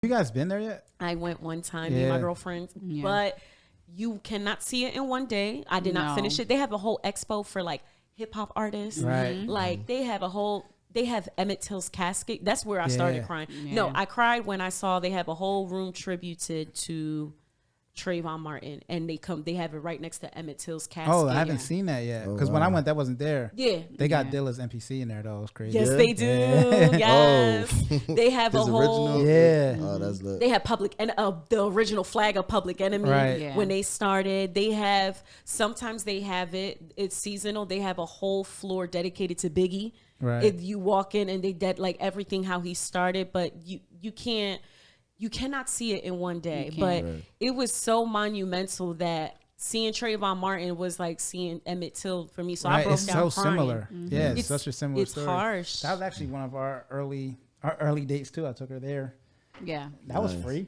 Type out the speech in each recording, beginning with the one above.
You guys been there yet? I went one time, me and my girlfriend, but you cannot see it in one day. I did not finish it. They have a whole expo for like hip hop artists. Right. Like they have Emmett Till's casket. That's where I started crying. Yeah. No, I cried when I saw they have a whole room tributed to Trayvon Martin, and they have it right next to Emmett Till's casket. Oh, I haven't seen that yet. Because when I went, that wasn't there. Yeah. They got Dilla's NPC in there, though. It was crazy. Yes, they do. Yes. They have a whole... Original? Yeah. Oh, that's lit. They have the original flag of Public Enemy when they started. They have, sometimes they have it's seasonal. They have a whole floor dedicated to Biggie. Right. If you walk in and they like everything how he started, but you cannot see it in one day. But it was so monumental that seeing Trayvon Martin was like seeing Emmett Till for me. So I broke it's down so crying. similar. Yeah, it's such a similar story. It's harsh. That was actually one of our early dates too. I took her there. Yeah. That was free.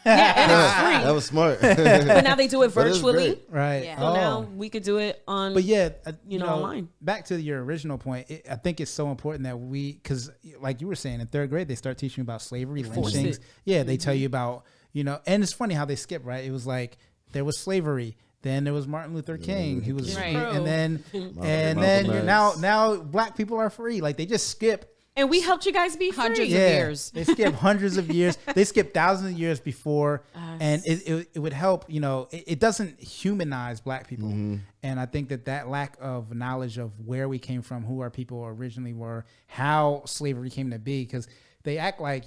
Yeah, and it's free. That was smart. But now they do it But it's virtually. great. Right. Yeah. So now we could do it on. But yeah, online. Back to your original point, I think it's so important that because like you were saying, in third grade, they start teaching you about slavery, lynchings. Yeah, they tell you about, and it's funny how they skip, right? It was like there was slavery. Then there was Martin Luther King, who was, and then you're now black people are free. Like they just skip. And we helped you guys be free. Hundreds of years. They skip hundreds of years. They skip thousands of years before. And it would help, it doesn't humanize black people. And I think that lack of knowledge of where we came from, who our people originally were, how slavery came to be, because they act like,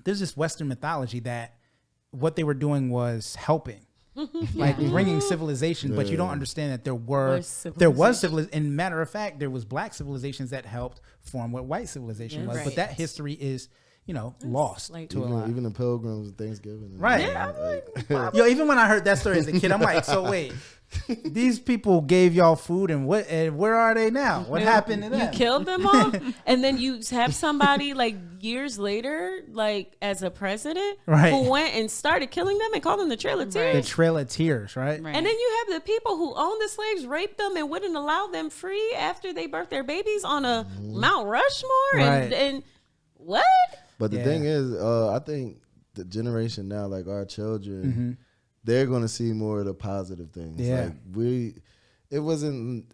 there's this Western mythology that what they were doing was helping. Like bringing civilization, but you don't understand that there was civilization. And matter of fact, there was black civilizations that helped form what white civilization was. But that history is, lost to a lot. Even the Pilgrims and Thanksgiving. Right. Even when I heard that story as a kid, I'm like, so wait, these people gave y'all food and where are they now? What happened to them? You killed them all? And then you have somebody like years later, like as a president, who went and started killing them and called them the Trail of Tears. The Trail of Tears, right? And then you have the people who owned the slaves, raped them, and wouldn't allow them free after they birthed their babies on a Mount Rushmore. And what? But the thing is, I think the generation now, like our children, they're going to see more of the positive things. Yeah. Like it wasn't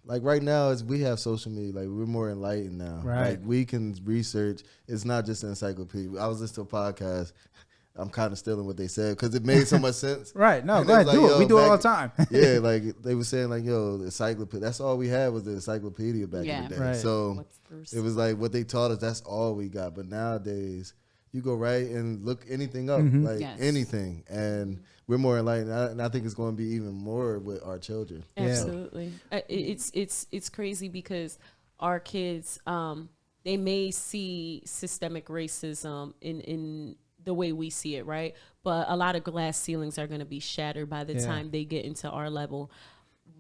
like right now we have social media, like we're more enlightened now. Right. Like we can research. It's not just an encyclopedia. I was listening to a podcast. I'm kind of stealing what they said because it made so much sense. Right. No, and go ahead. like, do it. We do it all the time. Yeah. Like they were saying like, the encyclopedia. That's all we had was the encyclopedia back in the day. Right. So it was like what they taught us. That's all we got. But nowadays, you go right and look anything up, anything. And we're more enlightened. And I think it's going to be even more with our children. Absolutely. It's crazy because our kids, they may see systemic racism in the way we see it, right? But a lot of glass ceilings are going to be shattered by the time they get into our level.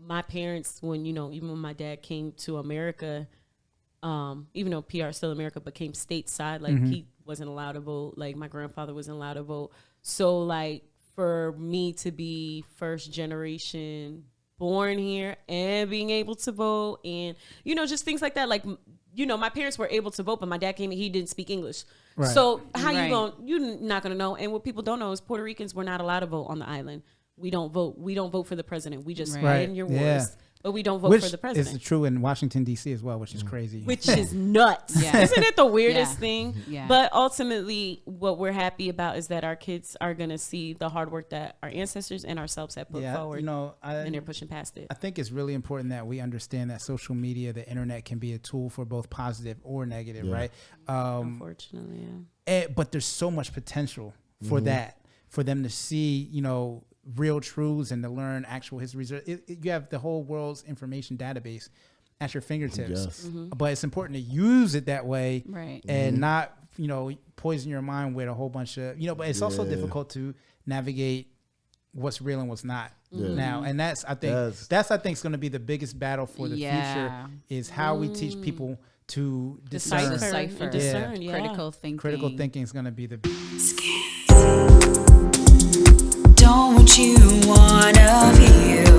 My parents, when, even when my dad came to America, even though PR is still America, but came stateside, like he wasn't allowed to vote. Like my grandfather wasn't allowed to vote. So like for me to be first generation born here and being able to vote and, just things like that. Like, my parents were able to vote, but my dad came and he didn't speak English. Right. So how you're not going to know. And what people don't know is Puerto Ricans were not allowed to vote on the island. We don't vote. We don't vote for the president. We just fight in your wars. But we don't vote for the president. Which is true in Washington, D.C. as well, which is crazy. Which is nuts. Isn't it the weirdest thing? Yeah. But ultimately, what we're happy about is that our kids are going to see the hard work that our ancestors and ourselves have put forward. And they're pushing past it. I think it's really important that we understand that social media, the internet, can be a tool for both positive or negative, right? Unfortunately, but there's so much potential for that, for them to see, real truths and to learn actual histories. You have the whole world's information database at your fingertips, but it's important to use it that way, and not poison your mind with a whole bunch of but it's also difficult to navigate what's real and what's not now, and that's I think is going to be the biggest battle for the future, is how we teach people to discern. Discern. Critical thinking is going to be the Don't you wanna feel